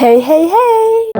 Hey hey hey!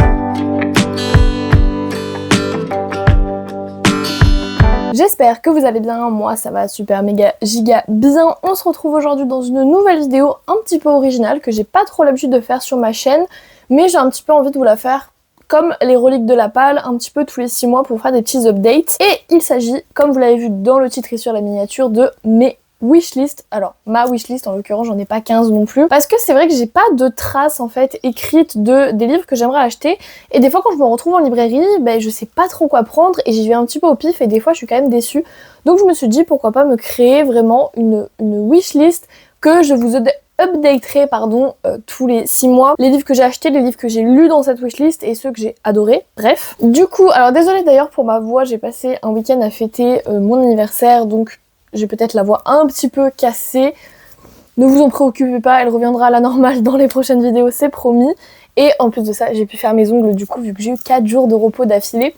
J'espère que vous allez bien, moi ça va super méga giga bien. On se retrouve aujourd'hui dans une nouvelle vidéo un petit peu originale que j'ai pas trop l'habitude de faire sur ma chaîne, mais j'ai un petit peu envie de vous la faire comme les reliques de la palle, un petit peu tous les 6 mois pour faire des petits updates. Et il s'agit, comme vous l'avez vu dans le titre et sur la miniature, de mes wishlist. Alors ma wishlist en l'occurrence j'en ai pas 15 non plus, parce que c'est vrai que j'ai pas de traces en fait écrites des livres que j'aimerais acheter, et des fois quand je me retrouve en librairie, je sais pas trop quoi prendre et j'y vais un petit peu au pif et des fois je suis quand même déçue. Donc je me suis dit pourquoi pas me créer vraiment une wishlist que je vous updaterai tous les 6 mois, les livres que j'ai achetés, les livres que j'ai lus dans cette wishlist et ceux que j'ai adorés, bref. Du coup, alors désolée d'ailleurs pour ma voix, j'ai passé un week-end à fêter mon anniversaire, donc j'ai peut-être la voix un petit peu cassée. Ne vous en préoccupez pas, elle reviendra à la normale dans les prochaines vidéos, c'est promis. Et en plus de ça, j'ai pu faire mes ongles du coup, vu que j'ai eu 4 jours de repos d'affilée.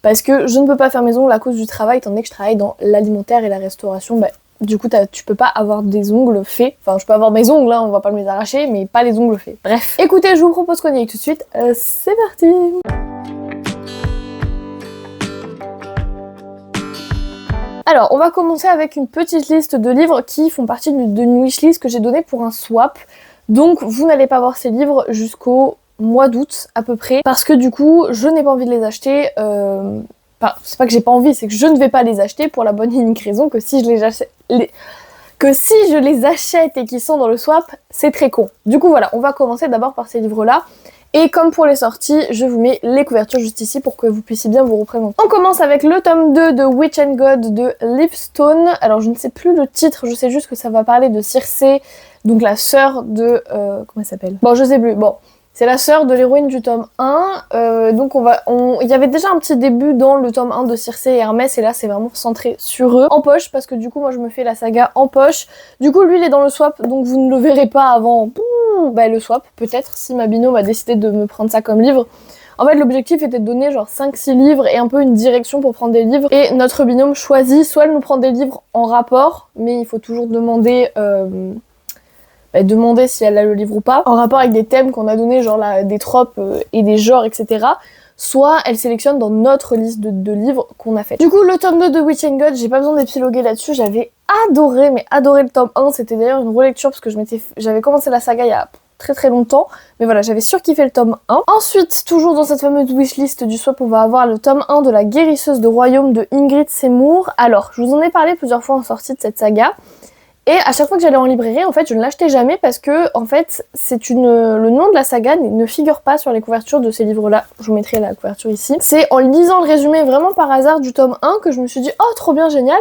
Parce que je ne peux pas faire mes ongles à cause du travail, étant donné que je travaille dans l'alimentaire et la restauration. Du coup, tu peux pas avoir des ongles faits. Enfin, je peux avoir mes ongles, on va pas me les arracher, mais pas les ongles faits. Bref. Écoutez, je vous propose qu'on y aille tout de suite. C'est parti! Alors, on va commencer avec une petite liste de livres qui font partie d'une wishlist que j'ai donnée pour un swap. Donc, vous n'allez pas voir ces livres jusqu'au mois d'août à peu près, parce que du coup, je n'ai pas envie de les acheter. C'est pas que j'ai pas envie, c'est que je ne vais pas les acheter pour la bonne et unique raison que si je les achète et qu'ils sont dans le swap, c'est très con. Du coup, voilà, on va commencer d'abord par ces livres-là. Et comme pour les sorties, je vous mets les couvertures juste ici pour que vous puissiez bien vous représenter. On commence avec le tome 2 de Witch and God de Livestone. Alors je ne sais plus le titre, je sais juste que ça va parler de Circé, donc la sœur de... comment elle s'appelle? Bon, je sais plus, bon. C'est la sœur de l'héroïne du tome 1, donc il y avait déjà un petit début dans le tome 1 de Circé et Hermès, et là c'est vraiment centré sur eux, en poche, parce que du coup moi je me fais la saga en poche. Du coup lui il est dans le swap, donc vous ne le verrez pas avant le swap, peut-être, si ma binôme a décidé de me prendre ça comme livre. En fait l'objectif était de donner genre 5-6 livres et un peu une direction pour prendre des livres, et notre binôme choisit, soit elle nous prend des livres en rapport, mais il faut toujours demander... demander si elle a le livre ou pas, en rapport avec des thèmes qu'on a donnés, genre des tropes et des genres, etc. Soit elle sélectionne dans notre liste de livres qu'on a fait. Du coup, le tome 2 de Witch and God, j'ai pas besoin d'épiloguer là-dessus, j'avais adoré, mais adoré le tome 1, c'était d'ailleurs une relecture parce que j'avais commencé la saga il y a très très longtemps, mais voilà, j'avais surkiffé le tome 1. Ensuite, toujours dans cette fameuse wishlist du swap, on va avoir le tome 1 de La guérisseuse de royaume de Ingrid Seymour. Alors, je vous en ai parlé plusieurs fois en sortie de cette saga. Et à chaque fois que j'allais en librairie, en fait, je ne l'achetais jamais parce que, en fait, le nom de la saga ne figure pas sur les couvertures de ces livres-là. Je vous mettrai la couverture ici. C'est en lisant le résumé vraiment par hasard du tome 1 que je me suis dit « Oh, trop bien, génial !»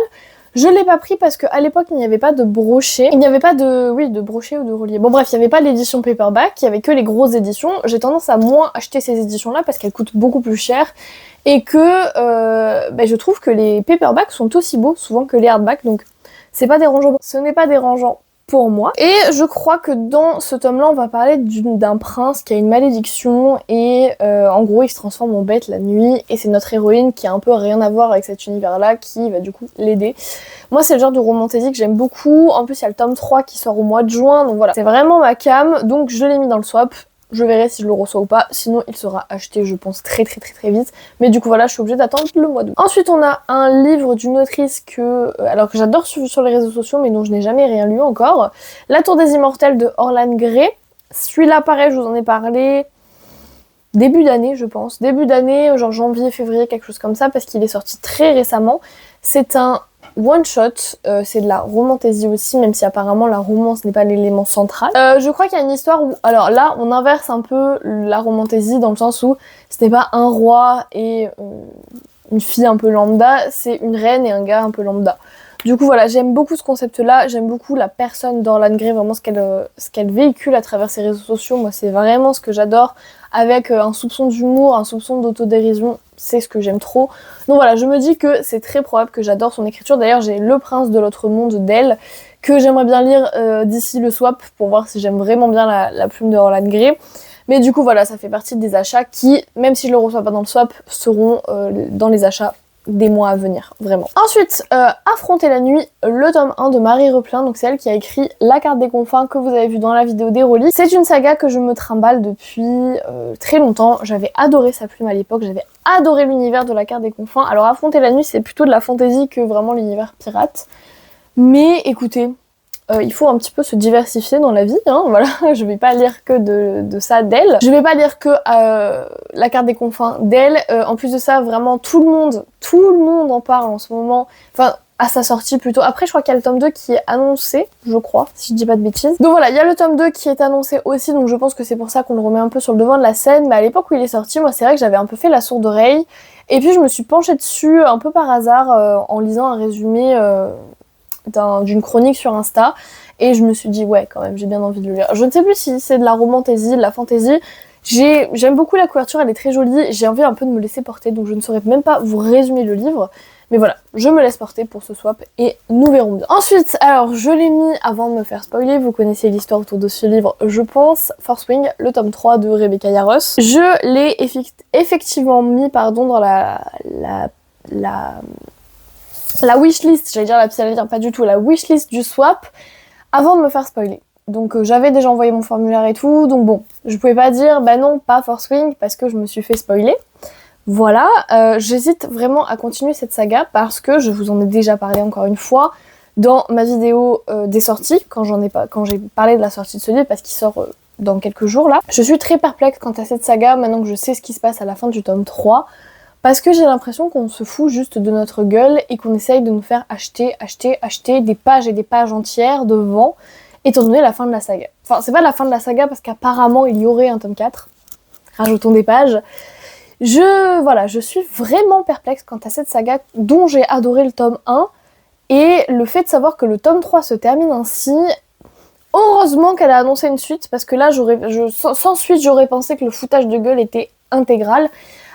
Je l'ai pas pris parce qu'à l'époque, il n'y avait pas de brochet. Il n'y avait pas de brochet ou de relié. Bon bref, il n'y avait pas l'édition paperback, il y avait que les grosses éditions. J'ai tendance à moins acheter ces éditions-là parce qu'elles coûtent beaucoup plus cher. Et que je trouve que les paperbacks sont aussi beaux souvent que les hardbacks, donc... c'est pas dérangeant, ce n'est pas dérangeant pour moi. Et je crois que dans ce tome-là, on va parler d'un prince qui a une malédiction et en gros il se transforme en bête la nuit, et c'est notre héroïne qui a un peu rien à voir avec cet univers-là qui va du coup l'aider. Moi c'est le genre de romantasy que j'aime beaucoup, en plus il y a le tome 3 qui sort au mois de juin, donc voilà, c'est vraiment ma cam, donc je l'ai mis dans le swap. Je verrai si je le reçois ou pas, sinon il sera acheté je pense très vite. Mais du coup voilà, je suis obligée d'attendre le mois d'août. Ensuite on a un livre d'une autrice que j'adore suivre sur les réseaux sociaux mais dont je n'ai jamais rien lu encore. La Tour des Immortels de Orlan Grey. Celui-là pareil, je vous en ai parlé début d'année je pense. Début d'année, genre janvier, février, quelque chose comme ça, parce qu'il est sorti très récemment. C'est un one shot, c'est de la romantasy aussi, même si apparemment la romance n'est pas l'élément central. Je crois qu'il y a une histoire où, alors là on inverse un peu la romantasy dans le sens où ce n'est pas un roi et une fille un peu lambda, c'est une reine et un gars un peu lambda. Du coup voilà, j'aime beaucoup ce concept là, j'aime beaucoup la personne d'Orlan Grey, vraiment ce qu'elle véhicule à travers ses réseaux sociaux, moi c'est vraiment ce que j'adore, avec un soupçon d'humour, un soupçon d'autodérision, c'est ce que j'aime trop. Donc voilà, je me dis que c'est très probable que j'adore son écriture, d'ailleurs j'ai Le Prince de l'autre monde d'elle, que j'aimerais bien lire d'ici le swap, pour voir si j'aime vraiment bien la plume de Orlan Grey. Mais du coup voilà, ça fait partie des achats qui, même si je le reçois pas dans le swap, seront dans les achats des mois à venir, vraiment. Ensuite, Affronter la nuit, le tome 1 de Marie Replin, donc c'est elle qui a écrit La carte des confins que vous avez vu dans la vidéo des Rollis. C'est une saga que je me trimballe depuis très longtemps, j'avais adoré sa plume à l'époque, j'avais adoré l'univers de La carte des confins. Alors Affronter la nuit, c'est plutôt de la fantasy que vraiment l'univers pirate, mais écoutez, il faut un petit peu se diversifier dans la vie, hein, voilà, je vais pas lire que de ça d'elle. Je vais pas lire que La carte des confins d'elle. En plus de ça, vraiment tout le monde en parle en ce moment. Enfin, à sa sortie plutôt. Après, je crois qu'il y a le tome 2 qui est annoncé, je crois, si je dis pas de bêtises. Donc voilà, il y a le tome 2 qui est annoncé aussi, donc je pense que c'est pour ça qu'on le remet un peu sur le devant de la scène. Mais à l'époque où il est sorti, moi c'est vrai que j'avais un peu fait la sourde oreille. Et puis je me suis penchée dessus un peu par hasard en lisant un résumé d'une chronique sur Insta, et je me suis dit ouais, quand même j'ai bien envie de le lire. Je ne sais plus si c'est de la romantasy, de la fantasy. J'aime beaucoup la couverture, elle est très jolie, j'ai envie un peu de me laisser porter, donc je ne saurais même pas vous résumer le livre, mais voilà, je me laisse porter pour ce swap et nous verrons bien. Ensuite, alors je l'ai mis avant de me faire spoiler, vous connaissez l'histoire autour de ce livre je pense, Force Wing, le tome 3 de Rebecca Yarros. Je l'ai effectivement mis dans la wishlist, j'allais dire la pile, pas du tout, la wishlist du swap avant de me faire spoiler. Donc j'avais déjà envoyé mon formulaire et tout, donc bon, je pouvais pas dire bah non, pas Force Wing parce que je me suis fait spoiler. Voilà, j'hésite vraiment à continuer cette saga parce que je vous en ai déjà parlé encore une fois dans ma vidéo des sorties, quand j'ai parlé de la sortie de ce livre parce qu'il sort dans quelques jours là. Je suis très perplexe quant à cette saga maintenant que je sais ce qui se passe à la fin du tome 3. Parce que j'ai l'impression qu'on se fout juste de notre gueule et qu'on essaye de nous faire acheter des pages et des pages entières devant, étant donné la fin de la saga. Enfin, c'est pas la fin de la saga parce qu'apparemment il y aurait un tome 4. Rajoutons des pages. Je suis vraiment perplexe quant à cette saga dont j'ai adoré le tome 1. Et le fait de savoir que le tome 3 se termine ainsi, heureusement qu'elle a annoncé une suite, parce que là, sans suite, j'aurais pensé que le foutage de gueule était intégral.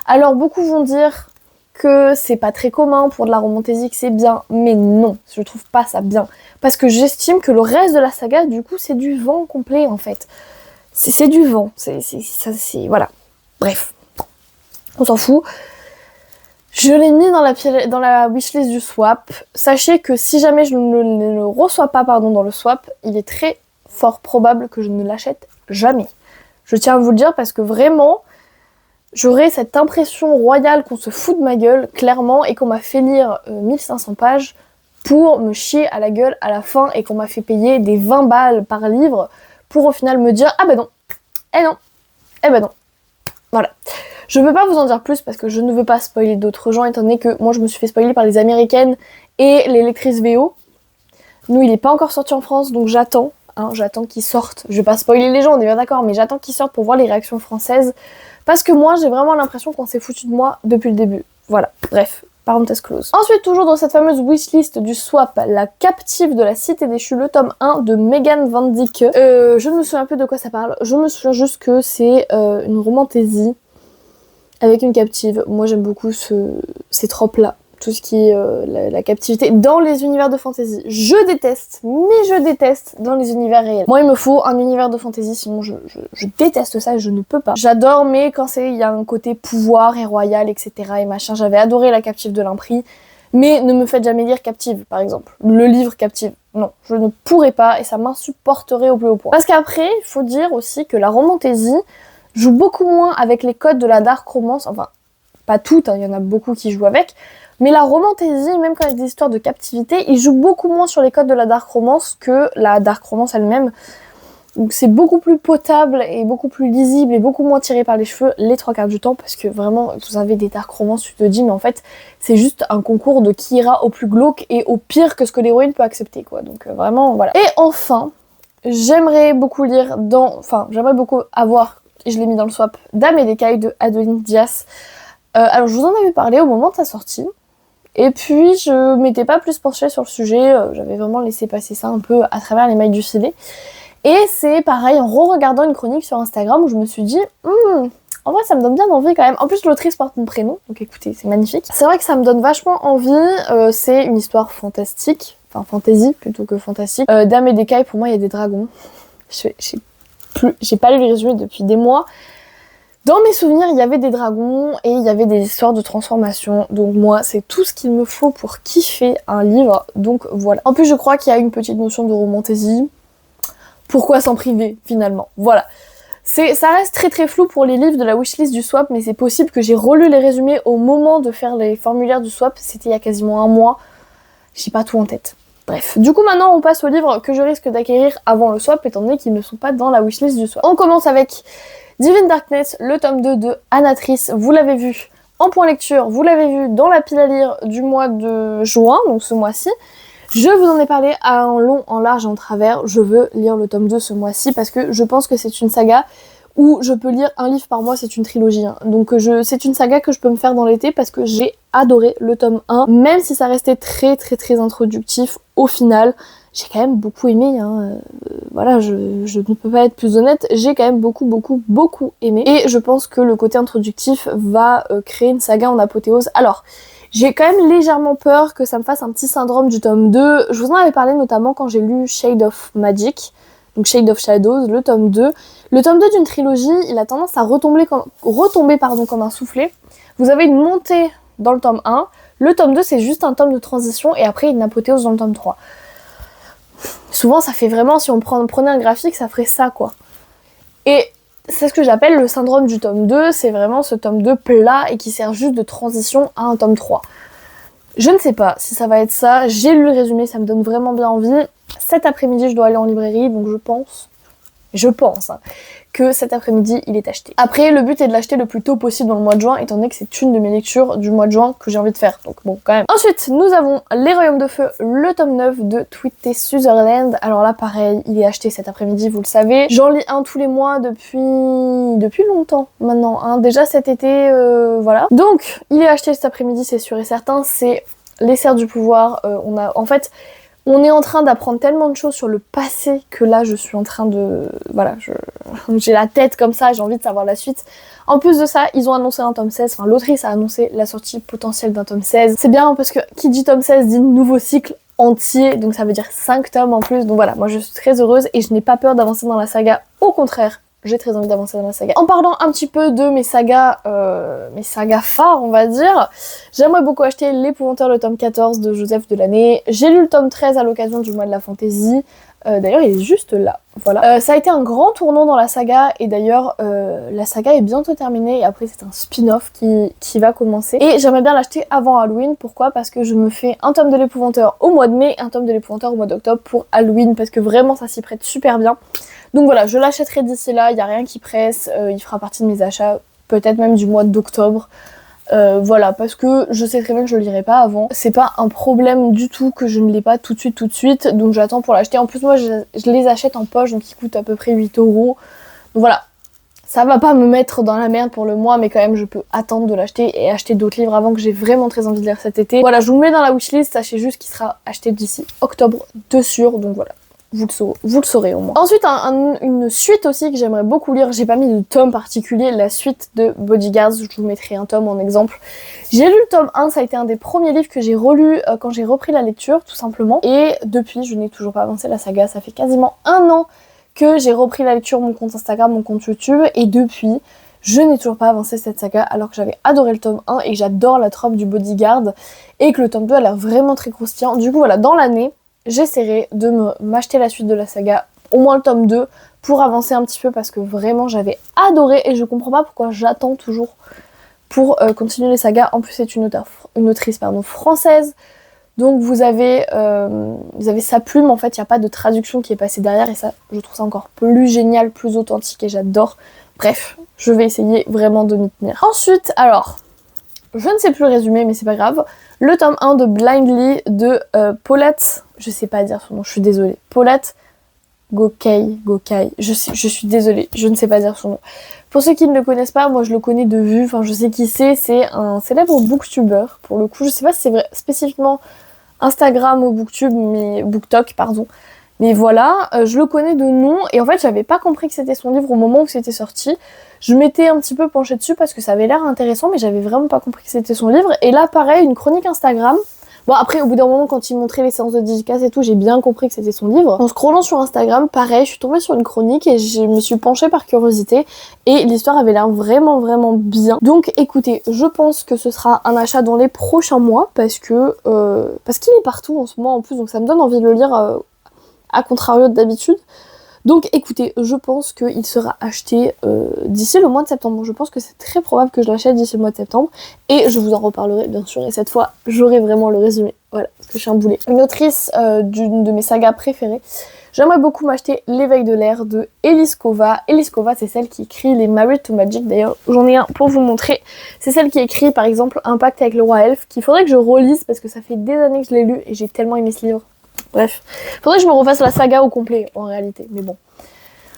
Alors beaucoup vont dire que c'est pas très commun pour de la romantasy, que c'est bien, mais non, je trouve pas ça bien. Parce que j'estime que le reste de la saga, du coup, c'est du vent complet en fait. C'est du vent, voilà. Bref, on s'en fout. Je l'ai mis dans la wishlist du swap. Sachez que si jamais je ne le reçois pas dans le swap, il est très fort probable que je ne l'achète jamais. Je tiens à vous le dire parce que vraiment, j'aurais cette impression royale qu'on se fout de ma gueule, clairement, et qu'on m'a fait lire 1500 pages pour me chier à la gueule à la fin et qu'on m'a fait payer des 20 balles par livre pour au final me dire « Ah bah non, eh ben non ». Voilà. Je ne peux pas vous en dire plus parce que je ne veux pas spoiler d'autres gens étant donné que moi je me suis fait spoiler par les américaines et les lectrices VO. Nous, il n'est pas encore sorti en France, donc j'attends qu'il sorte. Je vais pas spoiler les gens, on est bien d'accord, mais j'attends qu'il sorte pour voir les réactions françaises. Parce que moi, j'ai vraiment l'impression qu'on s'est foutu de moi depuis le début. Voilà, bref, parenthèse close. Ensuite, toujours dans cette fameuse wishlist du swap, La captive de la cité déchue, le tome 1 de Megan Van Dyke. Je ne me souviens plus de quoi ça parle, je me souviens juste que c'est une romantasy avec une captive. Moi, j'aime beaucoup ces tropes-là. Tout ce qui est la captivité dans les univers de fantasy. Je déteste dans les univers réels. Moi, il me faut un univers de fantasy, sinon je déteste ça et je ne peux pas. J'adore, mais quand il y a un côté pouvoir et royal, etc. et machin, j'avais adoré La captive de l'Impris, mais ne me faites jamais lire Captive, par exemple. Le livre Captive. Non, je ne pourrais pas et ça m'insupporterait au plus haut point. Parce qu'après, il faut dire aussi que la romantasy joue beaucoup moins avec les codes de la dark romance, enfin, pas toutes, il y en a beaucoup qui jouent avec, mais la romantasy, même quand il y a des histoires de captivité, il joue beaucoup moins sur les codes de la dark romance que la dark romance elle-même. Donc c'est beaucoup plus potable et beaucoup plus lisible et beaucoup moins tiré par les cheveux les 3/4 du temps, parce que vraiment, vous avez des dark romances, tu te dis, mais en fait, c'est juste un concours de qui ira au plus glauque et au pire que ce que l'héroïne peut accepter, quoi. Donc vraiment, voilà. Et enfin, j'aimerais beaucoup avoir, je l'ai mis dans le swap, Dame et d'écailles de Adeline Diaz. Alors je vous en avais parlé au moment de sa sortie. Et puis je m'étais pas plus penchée sur le sujet, j'avais vraiment laissé passer ça un peu à travers les mailles du filet. Et c'est pareil, en re-regardant une chronique sur Instagram où je me suis dit, en vrai ça me donne bien envie quand même. En plus l'autrice porte mon prénom, donc écoutez, c'est magnifique. C'est vrai que ça me donne vachement envie, c'est une histoire fantastique, enfin fantasy plutôt que fantastique. Dame et d'écailles, pour moi il y a des dragons. J'ai pas lu le résumé depuis des mois. Dans mes souvenirs, il y avait des dragons et il y avait des histoires de transformation. Donc moi, c'est tout ce qu'il me faut pour kiffer un livre. Donc voilà. En plus, je crois qu'il y a une petite notion de romantaisie. Pourquoi s'en priver finalement? Voilà. Ça reste très très flou pour les livres de la wishlist du swap, mais c'est possible que j'ai relu les résumés au moment de faire les formulaires du swap. C'était il y a quasiment un mois. J'ai pas tout en tête. Bref. Du coup, maintenant, on passe aux livres que je risque d'acquérir avant le swap, étant donné qu'ils ne sont pas dans la wishlist du swap. On commence avec Divine Darkness, le tome 2 de Anatrice. Vous l'avez vu en point lecture, vous l'avez vu dans la pile à lire du mois de juin, donc ce mois-ci. Je vous en ai parlé en long, en large et en travers. Je veux lire le tome 2 ce mois-ci parce que je pense que c'est une saga où je peux lire un livre par mois, c'est une trilogie. Hein. Donc c'est une saga que je peux me faire dans l'été parce que j'ai adoré le tome 1. Même si ça restait très très très introductif, au final, j'ai quand même beaucoup aimé. Hein. Voilà, je ne peux pas être plus honnête, j'ai quand même beaucoup aimé. Et je pense que le côté introductif va créer une saga en apothéose. Alors, j'ai quand même légèrement peur que ça me fasse un petit syndrome du tome 2. Je vous en avais parlé notamment quand j'ai lu Shade of Magic, donc Shade of Shadows, le tome 2. Le tome 2 d'une trilogie, il a tendance à retomber comme un soufflet. Vous avez une montée dans le tome 1, le tome 2 c'est juste un tome de transition et après une apothéose dans le tome 3. Souvent ça fait vraiment, si on prenait un graphique, ça ferait ça quoi. Et c'est ce que j'appelle le syndrome du tome 2, c'est vraiment ce tome 2 plat et qui sert juste de transition à un tome 3. Je ne sais pas si ça va être ça, j'ai lu le résumé, ça me donne vraiment bien envie. Cet après-midi je dois aller en librairie, donc je pense hein, que cet après-midi il est acheté. Après le but est de l'acheter le plus tôt possible dans le mois de juin, étant donné que c'est une de mes lectures du mois de juin que j'ai envie de faire, donc bon quand même. Ensuite nous avons Les Royaumes de Feu, le tome 9 de Tweety Sutherland. Alors là pareil, il est acheté cet après-midi, vous le savez. J'en lis un tous les mois depuis longtemps maintenant, hein. Déjà cet été, voilà. Donc il est acheté cet après-midi, c'est sûr et certain, c'est Les Serres du Pouvoir. On est en train d'apprendre tellement de choses sur le passé que là je suis en train de... Voilà, j'ai la tête comme ça, j'ai envie de savoir la suite. En plus de ça, ils ont annoncé un tome 16, enfin l'autrice a annoncé la sortie potentielle d'un tome 16. C'est bien parce que qui dit tome 16 dit nouveau cycle entier, donc ça veut dire 5 tomes en plus. Donc voilà, moi je suis très heureuse et je n'ai pas peur d'avancer dans la saga, au contraire. J'ai très envie d'avancer dans la saga. En parlant un petit peu de mes sagas phares, on va dire, j'aimerais beaucoup acheter L'Épouvanteur, le tome 14 de Joseph Delaney. J'ai lu le tome 13 à l'occasion du mois de la fantaisie. D'ailleurs, il est juste là. Voilà. Ça a été un grand tournant dans la saga et d'ailleurs, la saga est bientôt terminée et après c'est un spin-off qui va commencer. Et j'aimerais bien l'acheter avant Halloween. Pourquoi? Parce que je me fais un tome de L'Épouvanteur au mois de mai et un tome de L'Épouvanteur au mois d'octobre pour Halloween parce que vraiment ça s'y prête super bien. Donc voilà, je l'achèterai d'ici là, il n'y a rien qui presse, il fera partie de mes achats, peut-être même du mois d'octobre. Voilà, parce que je sais très bien que je le lirai pas avant. C'est pas un problème du tout que je ne l'ai pas tout de suite, donc j'attends pour l'acheter. En plus moi je les achète en poche, donc ils coûtent à peu près 8 €. Donc voilà, ça va pas me mettre dans la merde pour le mois, mais quand même je peux attendre de l'acheter et acheter d'autres livres avant que j'ai vraiment très envie de lire cet été. Voilà, je vous le mets dans la wishlist, sachez juste qu'il sera acheté d'ici octobre de sûr, donc voilà. Vous le saurez au moins. Ensuite, une suite aussi que j'aimerais beaucoup lire. J'ai pas mis de tome particulier. La suite de Bodyguards, je vous mettrai un tome en exemple. J'ai lu le tome 1, ça a été un des premiers livres que j'ai relu quand j'ai repris la lecture, tout simplement. Et depuis, je n'ai toujours pas avancé la saga. Ça fait quasiment un an que j'ai repris la lecture, mon compte Instagram, mon compte YouTube. Et depuis, je n'ai toujours pas avancé cette saga alors que j'avais adoré le tome 1 et que j'adore la trope du Bodyguard. Et que le tome 2 a l'air vraiment très croustillant. Du coup, voilà, dans l'année, j'essaierai de m'acheter la suite de la saga, au moins le tome 2, pour avancer un petit peu parce que vraiment j'avais adoré et je comprends pas pourquoi j'attends toujours pour continuer les sagas. En plus c'est une autrice française, donc vous avez sa plume, en fait il n'y a pas de traduction qui est passée derrière et ça je trouve ça encore plus génial, plus authentique et j'adore. Bref, je vais essayer vraiment de m'y tenir. Ensuite, alors, je ne sais plus le résumé mais c'est pas grave, le tome 1 de Blindly de Paulette, je sais pas dire son nom, je suis désolée, Paulette Gokai, je suis désolée, je ne sais pas dire son nom. Pour ceux qui ne le connaissent pas, moi je le connais de vue, enfin je sais qui c'est un célèbre booktuber, pour le coup, je sais pas si c'est vrai, spécifiquement Instagram ou Booktube, mais BookTok, pardon. Mais voilà, je le connais de nom, et en fait j'avais pas compris que c'était son livre au moment où c'était sorti. Je m'étais un petit peu penchée dessus parce que ça avait l'air intéressant, mais j'avais vraiment pas compris que c'était son livre. Et là pareil, une chronique Instagram, Bon après au bout d'un moment quand il montrait les séances de dédicace et tout, j'ai bien compris que c'était son livre. En scrollant sur Instagram, pareil, je suis tombée sur une chronique et je me suis penchée par curiosité et l'histoire avait l'air vraiment bien. Donc écoutez, je pense que ce sera un achat dans les prochains mois parce qu'il est partout en ce moment en plus, donc ça me donne envie de le lire à contrario d'habitude. Donc écoutez, je pense qu'il sera acheté d'ici le mois de septembre. Je pense que c'est très probable que je l'achète d'ici le mois de septembre. Et je vous en reparlerai bien sûr. Et cette fois, j'aurai vraiment le résumé. Voilà, parce que je suis un boulet. Une autrice d'une de mes sagas préférées. J'aimerais beaucoup m'acheter L'éveil de l'air de Elise Kova. Elise Kova, c'est celle qui écrit les Married to Magic. D'ailleurs, j'en ai un pour vous montrer. C'est celle qui écrit par exemple Un pacte avec le roi elfe, qu'il faudrait que je relise parce que ça fait des années que je l'ai lu et j'ai tellement aimé ce livre. Bref, faudrait que je me refasse la saga au complet en réalité, mais bon.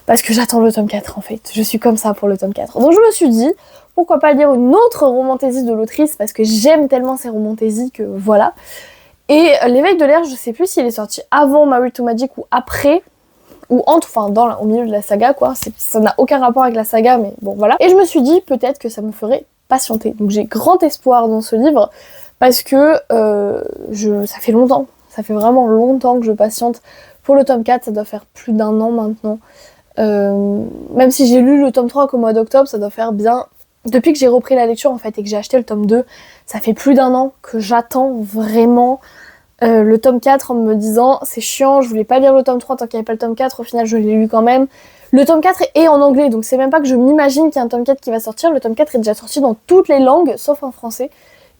Parce que j'attends le tome 4 en fait, je suis comme ça pour le tome 4. Donc je me suis dit, pourquoi pas lire une autre romantaisie de l'autrice, parce que j'aime tellement ces romantaisies que voilà. Et L'éveil de l'air, je sais plus s'il est sorti avant Married to Magic ou après, ou entre, enfin au milieu de la saga quoi, ça n'a aucun rapport avec la saga, mais bon voilà. Et je me suis dit, peut-être que ça me ferait patienter. Donc j'ai grand espoir dans ce livre, parce que ça fait longtemps. Ça fait vraiment longtemps que je patiente pour le tome 4, ça doit faire plus d'un an maintenant. Même si j'ai lu le tome 3 qu'au mois d'octobre, ça doit faire bien... Depuis que j'ai repris la lecture en fait et que j'ai acheté le tome 2, ça fait plus d'un an que j'attends vraiment le tome 4 en me disant c'est chiant, je voulais pas lire le tome 3 tant qu'il n'y avait pas le tome 4, au final je l'ai lu quand même. Le tome 4 est en anglais, donc c'est même pas que je m'imagine qu'il y a un tome 4 qui va sortir, le tome 4 est déjà sorti dans toutes les langues, sauf en français.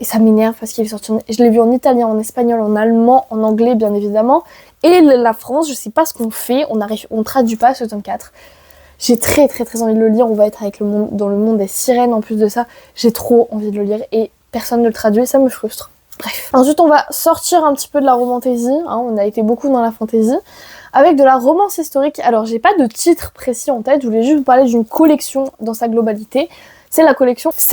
Et ça m'énerve parce qu'il est sorti, je l'ai vu en italien, en espagnol, en allemand, en anglais bien évidemment. Et la France, je sais pas ce qu'on fait, on traduit pas ce tome 4. J'ai très envie de le lire, on va être dans le monde des sirènes en plus de ça. J'ai trop envie de le lire et personne ne le traduit, ça me frustre. Bref. Ensuite on va sortir un petit peu de la romantaisie, hein, on a été beaucoup dans la fantaisie, avec de la romance historique. Alors j'ai pas de titre précis en tête, je voulais juste vous parler d'une collection dans sa globalité. C'est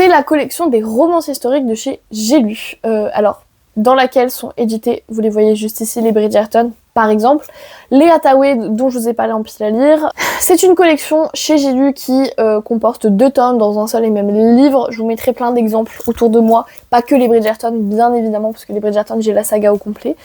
la collection des romances historiques de chez J'ai lu. Alors, dans laquelle sont édités, vous les voyez juste ici, les Bridgerton, par exemple. Les Hathaway, dont je vous ai parlé en pile à lire. C'est une collection chez J'ai lu qui comporte 2 tomes dans un seul et même livre. Je vous mettrai plein d'exemples autour de moi. Pas que les Bridgerton, bien évidemment, parce que les Bridgerton, j'ai la saga au complet.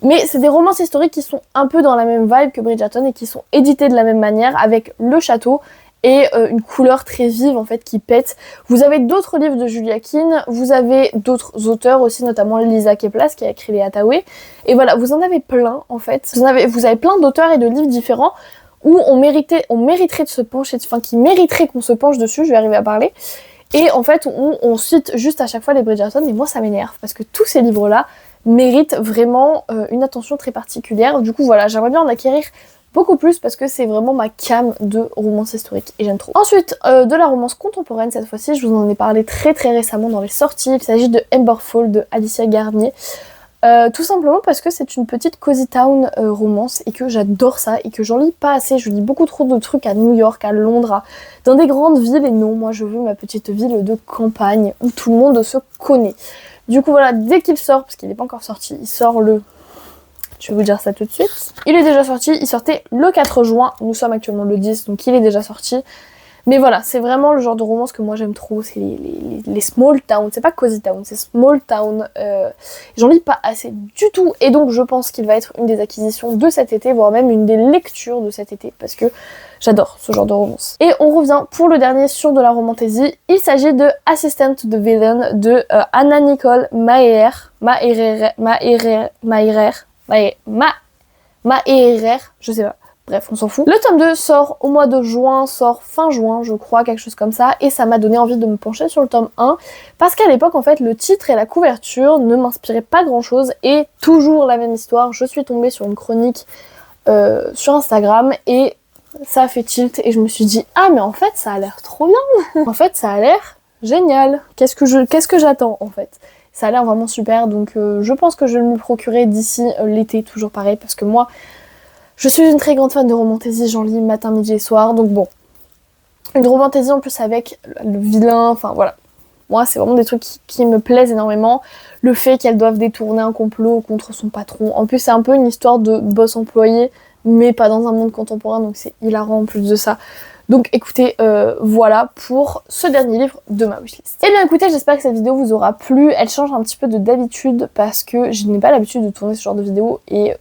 Mais c'est des romances historiques qui sont un peu dans la même vibe que Bridgerton et qui sont édités de la même manière, avec le château, et une couleur très vive en fait qui pète. Vous avez d'autres livres de Julia Keane, vous avez d'autres auteurs aussi, notamment Lisa Keplas qui a écrit les Hathaway. Et voilà, vous en avez plein en fait. Vous avez plein d'auteurs et de livres différents où on mériterait de se pencher, enfin qui mériteraient qu'on se penche dessus, je vais arriver à parler. Et en fait on cite juste à chaque fois les Bridgerton, et moi ça m'énerve parce que tous ces livres-là méritent vraiment une attention très particulière. Du coup voilà, j'aimerais bien en acquérir beaucoup plus parce que c'est vraiment ma came de romance historique et j'aime trop. Ensuite, de la romance contemporaine cette fois-ci, je vous en ai parlé très récemment dans les sorties. Il s'agit de Emberfall de Alicia Garnier. Tout simplement parce que c'est une petite cozy town romance et que j'adore ça et que j'en lis pas assez. Je lis beaucoup trop de trucs à New York, à Londres, dans des grandes villes, et non, moi je veux ma petite ville de campagne où tout le monde se connaît. Du coup voilà, dès qu'il sort, parce qu'il n'est pas encore sorti, il sort je vais vous dire ça tout de suite. Il est déjà sorti, il sortait le 4 juin, nous sommes actuellement le 10, donc il est déjà sorti. Mais voilà, c'est vraiment le genre de romance que moi j'aime trop, c'est les small town, c'est pas cozy town, c'est small town. J'en lis pas assez du tout, et donc je pense qu'il va être une des acquisitions de cet été, voire même une des lectures de cet été, parce que j'adore ce genre de romance. Et on revient pour le dernier sur de la romantaisie, il s'agit de Assistant to the Villain de Anna Nicole Maerer, je sais pas. Bref, on s'en fout. Le tome 2 sort au mois de juin, sort fin juin, je crois, quelque chose comme ça, et ça m'a donné envie de me pencher sur le tome 1, parce qu'à l'époque, en fait, le titre et la couverture ne m'inspiraient pas grand-chose, et toujours la même histoire. Je suis tombée sur une chronique sur Instagram, et ça a fait tilt, et je me suis dit, ah, mais en fait, ça a l'air trop bien. En fait, ça a l'air génial. Qu'est-ce que j'attends, en fait? Ça a l'air vraiment super, donc je pense que je vais me le procurer d'ici l'été, toujours pareil, parce que moi, je suis une très grande fan de romantaisie, j'en lis matin, midi et soir, donc bon. Une romantaisie en plus avec le vilain, enfin voilà. Moi, c'est vraiment des trucs qui me plaisent énormément. Le fait qu'elles doivent détourner un complot contre son patron. En plus, c'est un peu une histoire de boss employé, mais pas dans un monde contemporain, donc c'est hilarant en plus de ça. Donc écoutez, voilà pour ce dernier livre de ma wishlist. Et bien écoutez, j'espère que cette vidéo vous aura plu. Elle change un petit peu de d'habitude parce que je n'ai pas l'habitude de tourner ce genre de vidéo et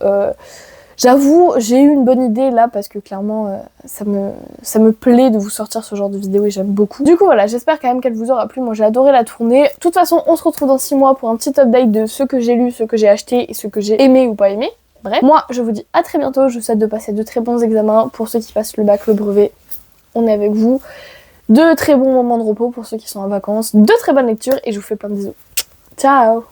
j'avoue, j'ai eu une bonne idée là parce que clairement ça me plaît de vous sortir ce genre de vidéo et j'aime beaucoup. Du coup voilà, j'espère quand même qu'elle vous aura plu. Moi j'ai adoré la tourner. De toute façon, on se retrouve dans 6 mois pour un petit update de ce que j'ai lu, ce que j'ai acheté et ce que j'ai aimé ou pas aimé. Bref, moi je vous dis à très bientôt. Je vous souhaite de passer de très bons examens pour ceux qui passent le bac, le brevet. On est avec vous. De très bons moments de repos pour ceux qui sont en vacances. De très bonnes lectures et je vous fais plein de bisous. Ciao!